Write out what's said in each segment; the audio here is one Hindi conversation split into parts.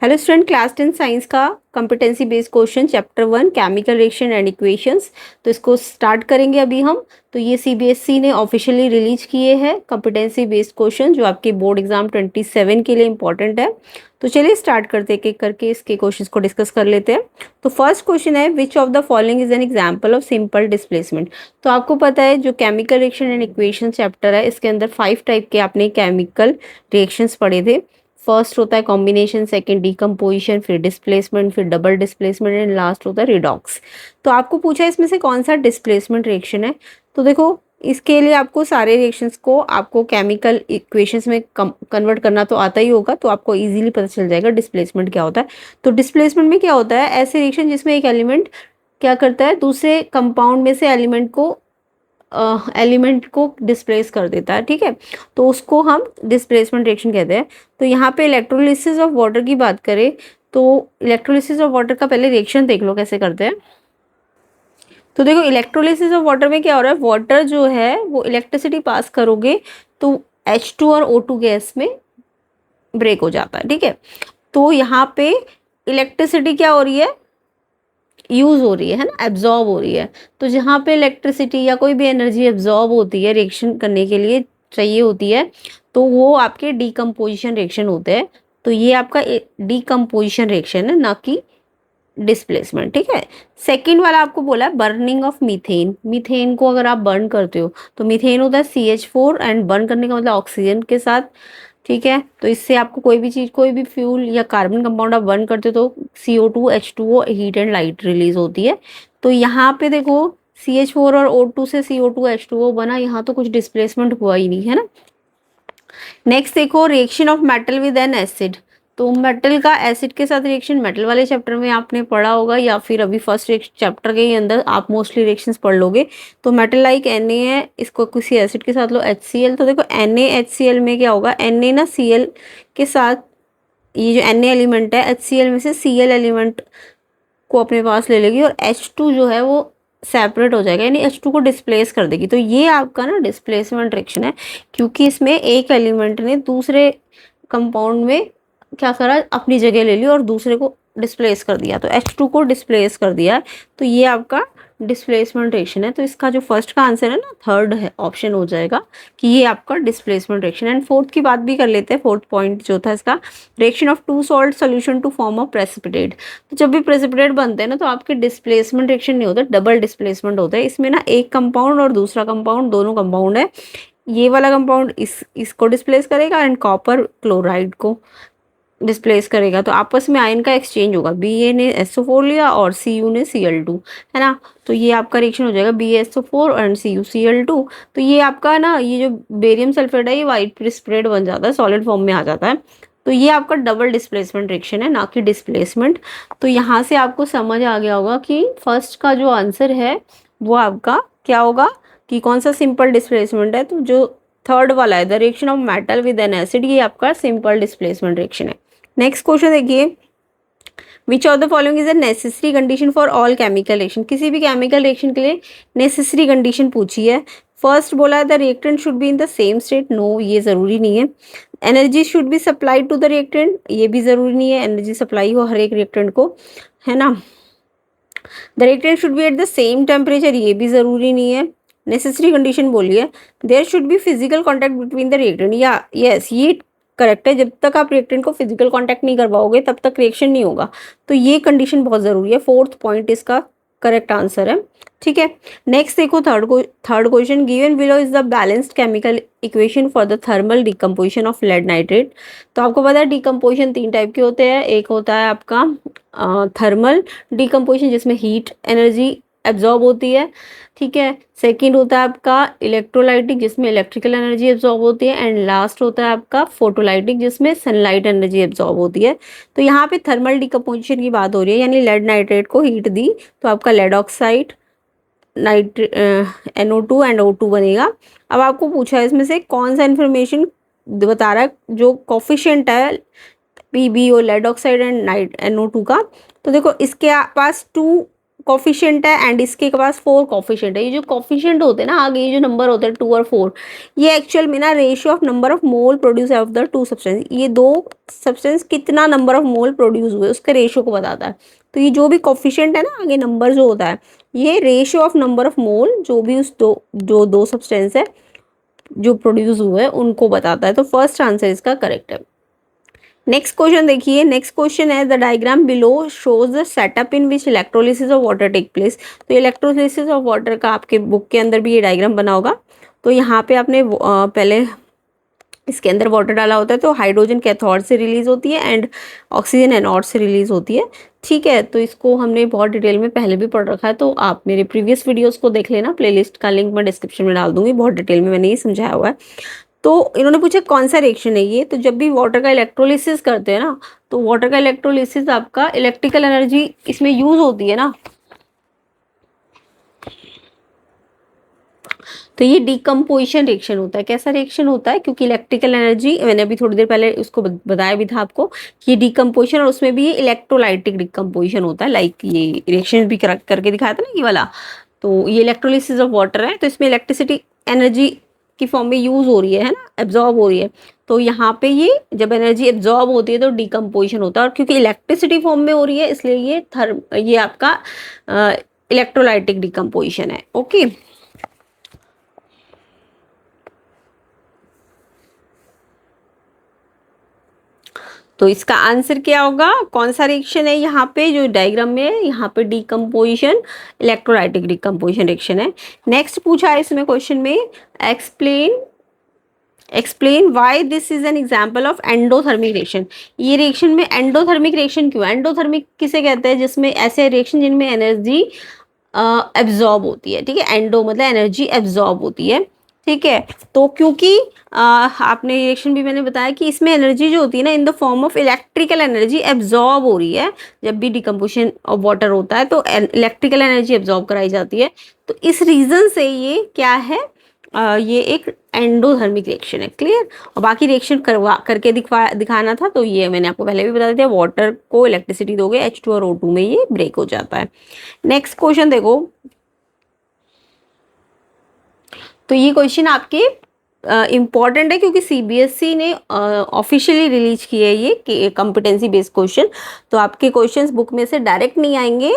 हेलो स्टूडेंट, क्लास 10 साइंस का competency based question chapter 1 chemical reaction and equations. तो इसको स्टार्ट करेंगे अभी हम। तो ये सीबीएसई ने ऑफिशियली रिलीज किए हैं कॉम्पिटेंसी बेस्ड क्वेश्चन, जो आपके बोर्ड एग्जाम 27 के लिए इंपॉर्टेंट है। तो चलिए स्टार्ट करते एक एक करके इसके क्वेश्चंस को डिस्कस कर लेते हैं। तो फर्स्ट क्वेश्चन है, which of the following is an example of simple displacement. तो आपको पता है जो chemical reaction and equation chapter है, इसके अंदर 5 टाइप के आपने केमिकल रिएक्शंस पढ़े थे। फर्स्ट होता है कॉम्बिनेशन, सेकंड डिकम्पोजिशन, फिर डिस्प्लेसमेंट, फिर डबल डिस्प्लेसमेंट एंड लास्ट होता है रिडॉक्स। तो आपको पूछा है इसमें से कौन सा डिस्प्लेसमेंट रिएक्शन है। तो देखो, इसके लिए आपको सारे रिएक्शंस को आपको केमिकल इक्वेशंस में कन्वर्ट करना तो आता ही होगा, तो आपको इजीली पता चल जाएगा डिस्प्लेसमेंट क्या होता है। तो डिस्प्लेसमेंट में क्या होता है, ऐसे रिएक्शन जिसमें एक एलिमेंट क्या करता है, दूसरे कंपाउंड में से एलिमेंट को डिस्प्लेस कर देता है। ठीक है, तो उसको हम डिस्प्लेसमेंट रिएक्शन कहते हैं। तो यहाँ पे इलेक्ट्रोलिसिस ऑफ वाटर की बात करें तो इलेक्ट्रोलिसिस ऑफ वाटर का पहले रिएक्शन देख लो कैसे करते हैं। तो देखो, इलेक्ट्रोलिसिस ऑफ वाटर में क्या हो रहा है, वाटर जो है वो इलेक्ट्रिसिटी पास करोगे तो H2 और O2 गैस में ब्रेक हो जाता है। ठीक है, तो यहाँ पे इलेक्ट्रिसिटी क्या हो रही है, यूज हो रही है ना, एब्जॉर्ब हो रही है। तो जहाँ पे इलेक्ट्रिसिटी या कोई भी एनर्जी एब्जॉर्ब होती है रिएक्शन करने के लिए चाहिए होती है, तो वो आपके डीकम्पोजिशन रिएक्शन होते हैं। तो ये आपका डीकम्पोजिशन रिएक्शन है, ना कि डिस्प्लेसमेंट। ठीक है, सेकंड वाला आपको बोला है बर्निंग ऑफ मीथेन। मीथेन को अगर आप बर्न करते हो तो मीथेन होता है CH4, एंड बर्न करने का मतलब ऑक्सीजन के साथ। ठीक है, तो इससे आपको कोई भी चीज़, कोई भी फ्यूल या कार्बन कंपाउंड आप बर्न करते हो तो CO2 H2O heat and light release होती है। तो यहाँ पे देखो, CH4 और O2 से CO2 H2O बना, यहाँ तो कुछ डिस्प्लेसमेंट हुआ ही नहीं है ना। नेक्स्ट देखो, reaction of metal with N acid. तो मेटल का एसिड के साथ रिएक्शन मेटल वाले चैप्टर में आपने पढ़ा होगा, या फिर अभी फर्स्ट चैप्टर के अंदर आप मोस्टली रिएक्शंस पढ़ लोगे। तो मेटल लाइक Na है, इसको किसी एसिड के साथ लो HCl। तो देखो NaHCl में क्या होगा, Na ना Cl के साथ, ये जो Na एलिमेंट है HCl में से Cl एलिमेंट को अपने पास ले लेगी, और H2 जो है वो सेपरेट हो जाएगा, यानी H2 को डिस्प्लेस कर देगी। तो ये आपका ना डिस्प्लेसमेंट रिएक्शन है, क्योंकि इसमें एक एलिमेंट ने दूसरे कंपाउंड में क्या करा, अपनी जगह ले ली और दूसरे को डिस्प्लेस कर दिया, तो H2 को डिस्प्लेस कर दिया। तो ये आपका डिस्प्लेसमेंट रिएक्शन है। तो इसका जो फर्स्ट का आंसर है ना, थर्ड है ऑप्शन हो जाएगा कि ये आपका डिस्प्लेसमेंट रिएक्शन। एंड फोर्थ की बात भी कर लेते हैं। फोर्थ पॉइंट जो था इसका, reaction of two salt solution to form a precipitate. तो जब भी प्रेसिपिटेट बनते हैं ना, तो आपके डिस्प्लेसमेंट रिएक्शन नहीं होता, डबल डिस्प्लेसमेंट होता है। इसमें ना एक कंपाउंड और दूसरा कंपाउंड, दोनों कंपाउंड है, ये वाला कंपाउंड इसको डिस्प्लेस करेगा एंड कॉपर क्लोराइड को डिस्प्लेस करेगा। तो आपस में आयन का एक्सचेंज होगा, Ba ने SO4 लिया और Cu ने Cl2, है ना। तो ये आपका रिएक्शन हो जाएगा BaSO4 एंड CuCl2। तो ये आपका ना, ये जो बेरियम सल्फेट है, ये वाइट प्रेसिपिटेट बन जाता है, सॉलिड फॉर्म में आ जाता है। तो ये आपका डबल डिस्प्लेसमेंट रिएक्शन है, ना कि डिस्प्लेसमेंट। तो यहाँ से आपको समझ आ गया होगा कि फर्स्ट का जो आंसर है वो आपका क्या होगा, कि कौन सा सिंपल डिस्प्लेसमेंट है। तो जो थर्ड वाला है, the reaction of metal with N acid, ये आपका सिंपल डिस्प्लेसमेंट रिएक्शन है। नेक्स्ट क्वेश्चन देखिए, which of the following is a necessary condition for all chemical reaction. किसी भी केमिकल रिएक्शन के लिए नेसेसरी कंडीशन पूछी है। फर्स्ट बोला है the reactant should be in the same state. No, ये जरूरी नहीं है। Energy should be supplied to the reactant, ये भी जरूरी नहीं है एनर्जी सप्लाई हो हर एक रिएक्टेंट को, है ना। The reactant should be at the same temperature, ये भी जरूरी नहीं है। नेसेसरी कंडीशन बोली है, there should be physical contact between the reactant, या यस ये करेक्ट है। जब तक आप रिएक्टेंट को फिजिकल कांटेक्ट नहीं करवाओगे तब तक रिएक्शन नहीं होगा। तो ये कंडीशन बहुत जरूरी है। फोर्थ पॉइंट इसका करेक्ट आंसर है। ठीक है, नेक्स्ट देखो, third question, given below is the balanced chemical equation for the thermal decomposition of lead nitrate. तो आपको पता है डिकम्पोजिशन 3 टाइप के होते हैं। एक होता है आपका थर्मल डिकम्पोजिशन, जिसमें हीट एनर्जी एब्जॉर्ब होती है। ठीक है, सेकंड होता है आपका इलेक्ट्रोलाइटिक, जिसमें इलेक्ट्रिकल एनर्जी एब्जॉर्ब होती है। एंड लास्ट होता है आपका फोटोलाइटिक, जिसमें सनलाइट एनर्जी एब्जॉर्ब होती है। तो यहाँ पे थर्मल डिकम्पोजिशन की बात हो रही है, यानी लेड नाइट्रेट को हीट दी तो आपका lead oxide NO2 and O2 बनेगा। अब आपको पूछा है इसमें से कौन सा इन्फॉर्मेशन बता रहा है जो कोफिशिएंट है PbO lead oxide and NO2 का। तो देखो, इसके पास 2 कॉफिशिएंट है एंड इसके पास 4 कॉफिशिएंट है। ये जो कॉफिशिएंट होते हैं ना आगे, ये जो नंबर होते हैं 2 और 4, ये एक्चुअल में ना ratio of number of mole produce of the two substance, ये दो सब्सटेंस कितना नंबर ऑफ मोल प्रोड्यूस हुए उसके रेशियो को बताता है। तो ये जो भी कॉफिशिएंट है ना आगे नंबर जो होता है, ये ratio of number of mole जो भी उस दो सब्सटेंस है जो प्रोड्यूस हुए उनको बताता है। तो फर्स्ट आंसर इसका करेक्ट है। नेक्स्ट क्वेश्चन देखिए, नेक्स्ट क्वेश्चन है the diagram below shows the setup in which electrolysis of water take place. तो इलेक्ट्रोलिसिस ऑफ वाटर का आपके बुक के अंदर भी ये डायग्राम बना होगा। तो यहाँ पे आपने पहले इसके अंदर वाटर डाला होता है, तो हाइड्रोजन कैथोड से रिलीज होती है एंड ऑक्सीजन एनोड से रिलीज होती है। ठीक है, तो इसको हमने बहुत डिटेल में पहले भी पढ़ रखा है, तो आप मेरे प्रीवियस वीडियोस को देख लेना, प्लेलिस्ट का लिंक मैं डिस्क्रिप्शन में डाल दूंगी, बहुत डिटेल में मैंने ये समझाया हुआ है। तो इन्होंने पूछा कौन सा रिएक्शन है ये। तो जब भी वाटर का इलेक्ट्रोलिसिस करते हैं ना, तो वाटर का इलेक्ट्रोलिसिस आपका इलेक्ट्रिकल एनर्जी इसमें यूज होती है ना, तो ये डिकम्पोजिशन रिएक्शन होता है। कैसा रिएक्शन होता है, क्योंकि इलेक्ट्रिकल एनर्जी मैंने अभी थोड़ी देर पहले उसको बताया भी था आपको कि ये डिकम्पोजिशन, और उसमें भी ये इलेक्ट्रोलाइटिक डिकम्पोजिशन होता है। लाइक ये रिएक्शन भी करके दिखाया था ना ये वाला। तो ये इलेक्ट्रोलिसिस ऑफ वाटर है, तो इसमें इलेक्ट्रिसिटी एनर्जी की फॉर्म में यूज हो रही है ना, एब्जॉर्ब हो रही है। तो यहाँ पे ये जब एनर्जी एब्जॉर्ब होती है तो डिकम्पोजिशन होता है, और क्योंकि इलेक्ट्रिसिटी फॉर्म में हो रही है इसलिए ये आपका इलेक्ट्रोलाइटिक डिकम्पोजिशन है। ओके, तो इसका आंसर क्या होगा, कौन सा रिएक्शन है यहाँ पे जो डायग्राम में है, यहाँ पे डिकम्पोजिशन, इलेक्ट्रोलाइटिक डिकम्पोजिशन रिएक्शन है। नेक्स्ट पूछा है इसमें क्वेश्चन में, explain why this is an example of endothermic reaction. ये रिएक्शन में एंडोथर्मिक रिएक्शन क्यों है? एंडोथर्मिक किसे कहते हैं? जिसमें ऐसे रिएक्शन जिनमें एनर्जी एब्जॉर्ब होती है। ठीक है, एंडो मतलब एनर्जी एब्जॉर्ब होती है। ठीक है, तो क्योंकि आपने रिएक्शन भी मैंने बताया कि इसमें एनर्जी जो होती है ना in the form of electrical energy absorb हो रही है। जब भी डिकम्पोजिशन ऑफ वाटर होता है तो इलेक्ट्रिकल एनर्जी एब्जॉर्ब कराई जाती है। तो इस रीजन से ये क्या है, ये एक एंडोथर्मिक रिएक्शन है। क्लियर? और बाकी रिएक्शन करके दिखाना था, तो ये मैंने आपको पहले भी बता दिया। वाटर को इलेक्ट्रिसिटी दोगे H2 और O2 में ये ब्रेक हो जाता है। नेक्स्ट क्वेश्चन देखो, तो ये क्वेश्चन आपके इम्पॉर्टेंट है क्योंकि CBSE ने ऑफिशियली रिलीज किया है ये कॉम्पिटेंसी बेस्ड क्वेश्चन। तो आपके क्वेश्चंस बुक में से डायरेक्ट नहीं आएंगे,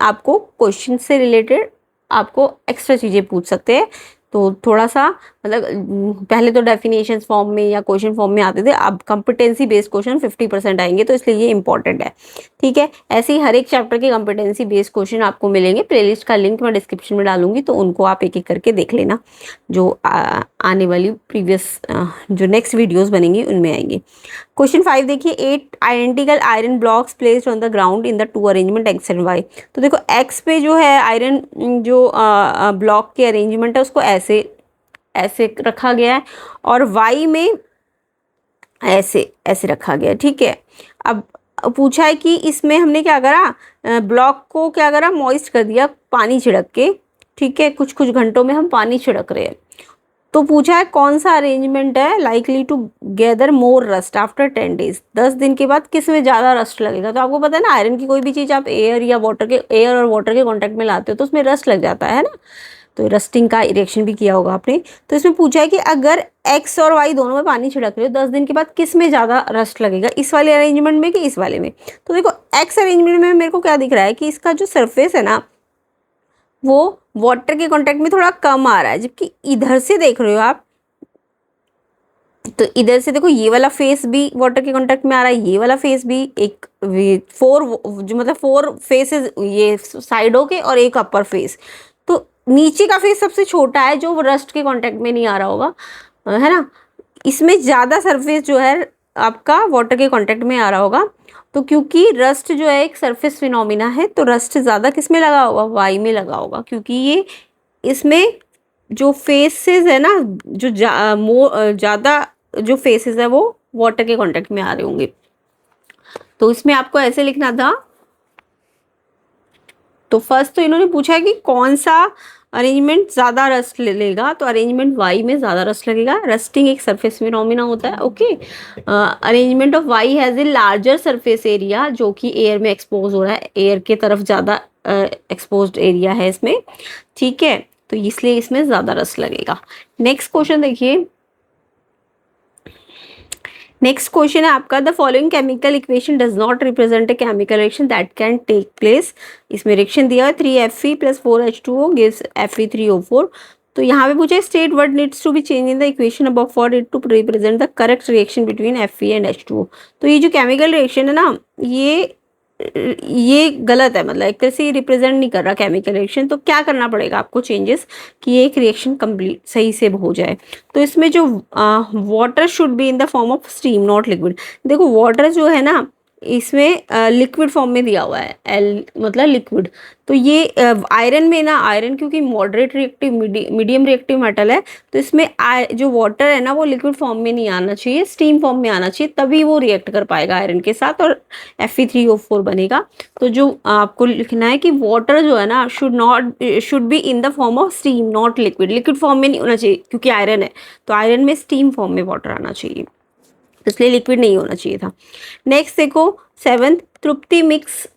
आपको क्वेश्चन से रिलेटेड आपको एक्स्ट्रा चीज़ें पूछ सकते हैं। तो थोड़ा सा मतलब पहले तो डेफिनेशन फॉर्म में या क्वेश्चन फॉर्म में आते थे, अब कॉम्पिटेंसी बेस्ड क्वेश्चन 50% आएंगे, तो इसलिए ये इंपॉर्टेंट है। ठीक है, ऐसे ही हर एक चैप्टर के कॉम्पिटेंसी बेस्ड क्वेश्चन आपको मिलेंगे। प्लेलिस्ट का लिंक मैं डिस्क्रिप्शन में डालूंगी, तो उनको आप एक एक करके देख लेना, जो आने वाली प्रीवियस जो नेक्स्ट वीडियोज़ बनेंगी उनमें आएंगे। क्वेश्चन 5 देखिए, 8 identical iron blocks placed on the ground in the two arrangement X and Y। तो देखो X पे जो है आयरन जो ब्लॉक के अरेंजमेंट है उसको ऐसे रखा गया है, और Y में ऐसे रखा गया है। ठीक है, अब पूछा है कि इसमें हमने क्या करा, ब्लॉक को क्या करा, मॉइस्ट कर दिया पानी छिड़क के। ठीक है, कुछ घंटों में हम पानी छिड़क रहे हैं। तो पूछा है कौन सा अरेंजमेंट है likely to gather more rust after 10 days. 10 दिन के बाद किस में ज़्यादा रस्ट लगेगा? तो आपको पता है ना, आयरन की कोई भी चीज़ आप एयर और वाटर के कॉन्टैक्ट में लाते हो तो उसमें रस्ट लग जाता है ना। तो रस्टिंग का रिएक्शन भी किया होगा आपने। तो इसमें पूछा है कि अगर X और Y दोनों में पानी छिड़क रहे हो 10 दिन के बाद किस में ज़्यादा रस्ट लगेगा, इस वाले अरेंजमेंट में कि इस वाले में? तो देखो X अरेंजमेंट में मेरे को क्या दिख रहा है कि इसका जो सरफेस है ना वो वाटर के कांटेक्ट में थोड़ा कम आ रहा है, जबकि इधर से देख रहे हो आप, तो इधर से देखो ये वाला फेस भी वाटर के कांटेक्ट में आ रहा है, ये वाला फेस भी, एक 4 फेसेस ये साइडों के और एक अपर फेस। तो नीचे का फेस सबसे छोटा है जो रस्ट के कांटेक्ट में नहीं आ रहा होगा, है ना। इसमें ज़्यादा सरफेस जो है आपका वाटर के कांटेक्ट में आ रहा होगा। तो क्योंकि रस्ट जो है एक सरफेस फिनोमिना है, तो रस्ट ज़्यादा किस में लगा होगा, वाई में लगा होगा, क्योंकि ये इसमें जो फेसेस है ना, जो ज़्यादा जो फेसेस है वो वाटर के कांटेक्ट में आ रहे होंगे। तो इसमें आपको ऐसे लिखना था। तो फर्स्ट तो इन्होंने पूछा है कि कौन सा अरेंजमेंट ज़्यादा रस्ट लेगा, तो अरेंजमेंट वाई में ज़्यादा रस्ट लगेगा। रस्टिंग एक सरफेस फिनोमिना होता है। Okay, arrangement of Y has a larger surface area, जो कि एयर में एक्सपोज हो रहा है, एयर के तरफ ज़्यादा एक्सपोज्ड एरिया है इसमें, ठीक है, तो इसलिए इसमें ज़्यादा रस लगेगा। नेक्स्ट क्वेश्चन देखिए, नेक्स्ट क्वेश्चन है आपका, the following chemical equation does not represent a chemical reaction that can take place. इसमें रिएक्शन दिया है 3Fe + 4H2O गिव्स Fe3O4। तो यहाँ पे पूछे state what needs to be change in the equation above for it to represent the correct reaction between Fe and H2O। तो ये जो केमिकल रिएक्शन है ना, ये गलत है, मतलब एक तरह से ये रिप्रेजेंट नहीं कर रहा केमिकल रिएक्शन। तो क्या करना पड़ेगा आपको चेंजेस कि ये एक रिएक्शन कंप्लीट सही से हो जाए। तो इसमें जो water should be in the form of steam not liquid. देखो वाटर जो है ना, इसमें लिक्विड फॉर्म में दिया हुआ है, एल मतलब लिक्विड। तो ये आयरन में ना, आयरन क्योंकि moderate reactive medium reactive metal है, तो इसमें जो वाटर है ना वो लिक्विड फॉर्म में नहीं आना चाहिए, स्टीम फॉर्म में आना चाहिए, तभी वो रिएक्ट कर पाएगा आयरन के साथ और Fe3O4 बनेगा। तो जो आपको लिखना है कि वाटर जो है ना should be in the form of steam not liquid. Liquid form में नहीं होना चाहिए क्योंकि आयरन है, तो आयरन में स्टीम फॉर्म में वाटर आना चाहिए, इसलिए लिक्विड नहीं होना चाहिए था। नेक्स्ट देखो 7th, Tripti mix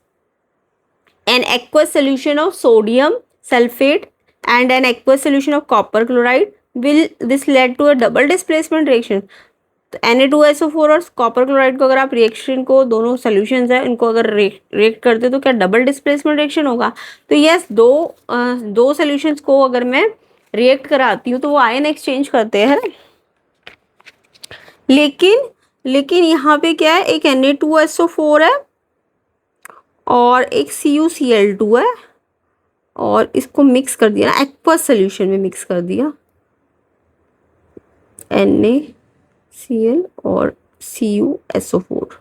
an aqueous solution of sodium sulphate and an aqueous solution of copper chloride, will this lead to a double displacement reaction. तो Na2SO4 और कॉपर क्लोराइड को अगर आप रिएक्शन को, दोनों सोल्यूशंस है, इनको अगर रिएक्ट करते तो क्या डबल डिस्प्लेसमेंट रिएक्शन होगा। तो यस, दो सोल्यूशंस को अगर मैं रिएक्ट कराती हूँ तो वो आयन एक्सचेंज करते हैं, लेकिन यहाँ पे क्या है, एक Na2SO4 है और एक CuCl2 है, और इसको मिक्स कर दिया ना, एक्वस सोल्यूशन में मिक्स कर दिया NaCl और CuSO4।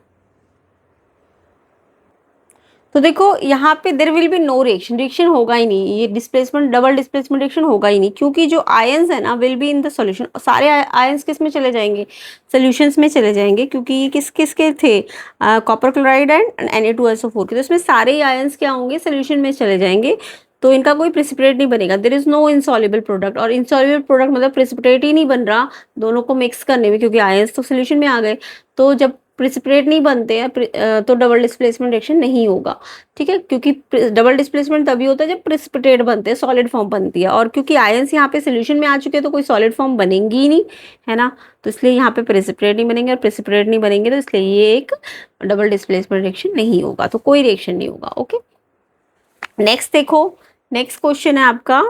तो देखो यहाँ पे there will be no reaction, reaction होगा ही नहीं, ये डिस्प्लेसमेंट डबल डिस्प्लेसमेंट रिएक्शन होगा ही नहीं, क्योंकि जो आयंस है ना will be in the solution. सारे आयंस किस में चले जाएंगे, सॉल्यूशंस में चले जाएंगे, क्योंकि ये किस किस के थे, कॉपर क्लोराइड एंड Na2SO4 के। तो इसमें सारे आयंस क्या होंगे, सोल्यूशन में चले जाएंगे, तो इनका कोई प्रेसिपिटेट नहीं बनेगा। There is no insoluble product, और इनसॉल्युबल प्रोडक्ट मतलब प्रेसिपिटेट ही नहीं बन रहा दोनों को मिक्स करने में, क्योंकि आयंस तो सोल्यूशन में आ गए। तो जब प्रेसिपिटेट नहीं बनते हैं तो डबल डिस्प्लेसमेंट रिएक्शन नहीं होगा, ठीक है, क्योंकि डबल डिस्प्लेसमेंट तभी होता है जब प्रेसिपिटेट बनते हैं, सॉलिड फॉर्म बनती है, और क्योंकि आयंस यहाँ पे सोल्यूशन में आ चुके हैं तो कोई सॉलिड फॉर्म बनेंगी ही नहीं, है ना। तो इसलिए यहाँ पे प्रेसिपिटेट नहीं बनेंगे, और प्रेसिपिटेट नहीं बनेंगे तो इसलिए ये एक डबल डिस्प्लेसमेंट रिएक्शन नहीं होगा, तो कोई रिएक्शन नहीं होगा। ओके, नेक्स्ट देखो, नेक्स्ट क्वेश्चन है आपका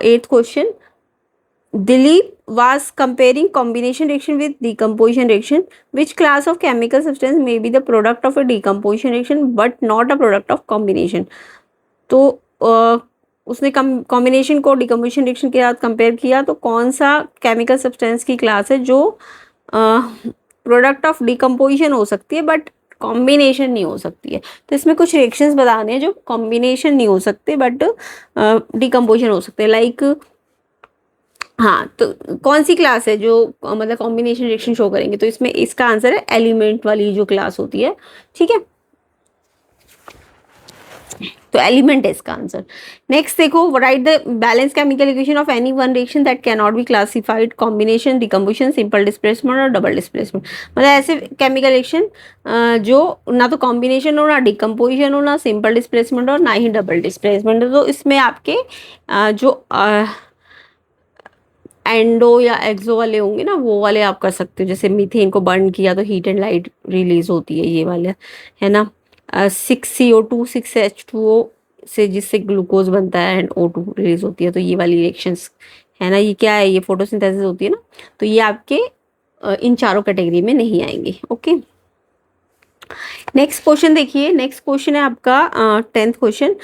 8th question. Dilip was comparing combination reaction with decomposition reaction. Which class of chemical substance may be the product of a decomposition reaction but not a product of combination? तो उसने कॉम्बिनेशन को डिकम्पोजिशन रिएक्शन के साथ कंपेयर किया, तो कौन सा केमिकल सब्सटेंस की क्लास है जो प्रोडक्ट ऑफ डिकम्पोजिशन हो सकती है बट कॉम्बिनेशन नहीं हो सकती है। तो इसमें कुछ रिएक्शंस बताने हैं जो कॉम्बिनेशन नहीं हो सकते बट डिकम्पोजिशन हो सकते हैं, लाइक हाँ, तो कौन सी क्लास है जो मतलब कॉम्बिनेशन रिएक्शन शो करेंगे, तो इसमें इसका आंसर है एलिमेंट वाली जो क्लास होती है, ठीक है, तो एलिमेंट है इसका आंसर। नेक्स्ट देखो, right the balance chemical equation of any one reaction that can not be classified combination, decomposition, simple displacement और डबल डिस्प्लेसमेंट। मतलब ऐसे केमिकल रिएक्शन जो ना तो कॉम्बिनेशन हो, ना डिकम्पोजिशन हो, ना सिंपल डिस्प्लेसमेंट और ना ही डबल डिस्प्लेसमेंट। तो इसमें आपके जो एंडो या एक्सो वाले होंगे ना, वो वाले आप कर सकते हो। जैसे मीथेन को बर्न किया तो हीट एंड लाइट रिलीज होती है, ये वाले है ना। 6CO2 6H2O से जिससे ग्लूकोज बनता है एंड O2 रिलीज होती है, तो ये वाली रिएक्शंस है ना, ये क्या है, ये फोटोसिंथेसिस होती है ना, तो ये आपके इन चारों कैटेगरी में नहीं आएंगे। ओके, नेक्स्ट क्वेश्चन देखिए, नेक्स्ट क्वेश्चन है आपका 10th question.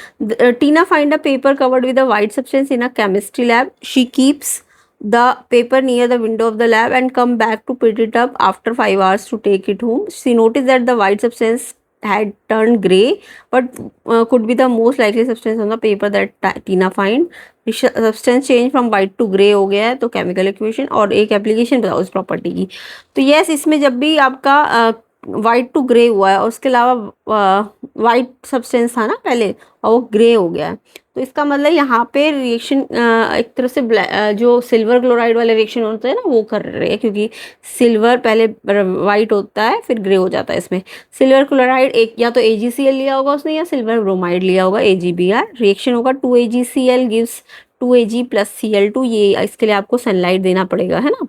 Tina find a paper covered with a white substance in a chemistry lab, she keeps the paper near the window of the lab and come back to pick it up after 5 hours to take it home. She noticed that the white substance had turned grey but could be the most likely substance on the paper that Tina find. Substance change from white to grey हो गया है, तो केमिकल इक्वेशन और एक एप्लीकेशन बताओ इस प्रॉपर्टी की। तो यस, इसमें जब भी आपका वाइट टू ग्रे हुआ है और उसके अलावा वाइट सब्सटेंस था ना पहले और वो ग्रे हो गया है, तो इसका मतलब यहाँ पे रिएक्शन एक तरह से जो सिल्वर क्लोराइड वाले रिएक्शन होते हैं ना वो कर रहे हैं, क्योंकि सिल्वर पहले वाइट होता है फिर ग्रे हो जाता है। इसमें सिल्वर क्लोराइड एक या तो AgCl लिया होगा उसने या सिल्वर ब्रोमाइड लिया होगा AgBr। रिएक्शन होगा 2AgCl gives 2Ag plus Cl2। ये इसके लिए आपको सनलाइट देना पड़ेगा, है ना,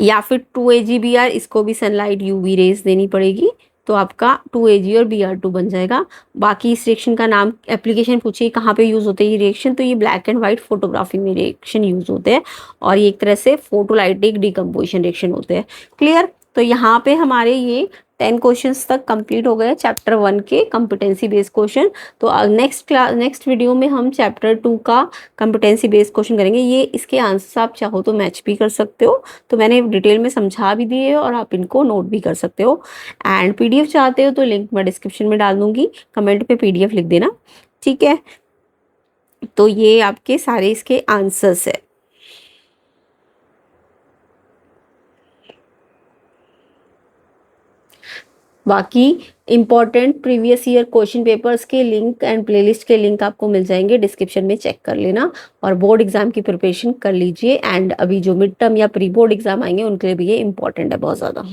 या फिर 2AgBr, इसको भी सनलाइट UV रेज देनी पड़ेगी, तो आपका 2Ag और Br2 बन जाएगा। बाकी इस रिएक्शन का नाम, एप्लीकेशन पूछिए कहाँ पे यूज़ होते हैं ये रिएक्शन, तो ये ब्लैक एंड वाइट फोटोग्राफी में रिएक्शन यूज़ होते हैं और ये एक तरह से फोटोलाइटिक डिकम्पोजिशन रिएक्शन होते हैं। क्लियर। तो यहाँ पे हमारे ये 10 क्वेश्चंस तक कंप्लीट हो गए चैप्टर 1 के कॉम्पिटेंसी बेस्ड क्वेश्चन। तो नेक्स्ट वीडियो में हम चैप्टर 2 का कॉम्पिटेंसी बेस्ड क्वेश्चन करेंगे। ये इसके आंसर आप चाहो तो मैच भी कर सकते हो, तो मैंने डिटेल में समझा भी दिए और आप इनको नोट भी कर सकते हो। एंड PDF चाहते हो तो लिंक मैं डिस्क्रिप्शन में डाल दूंगी, कमेंट पे PDF लिख देना, ठीक है। तो ये आपके सारे इसके आंसर्स है। बाकी important previous year question papers के लिंक एंड प्लेलिस्ट के लिंक आपको मिल जाएंगे, डिस्क्रिप्शन में चेक कर लेना और बोर्ड एग्जाम की प्रिपरेशन कर लीजिए। एंड अभी जो मिड टर्म या प्री बोर्ड एग्जाम आएंगे उनके लिए भी ये इंपॉर्टेंट है बहुत ज़्यादा।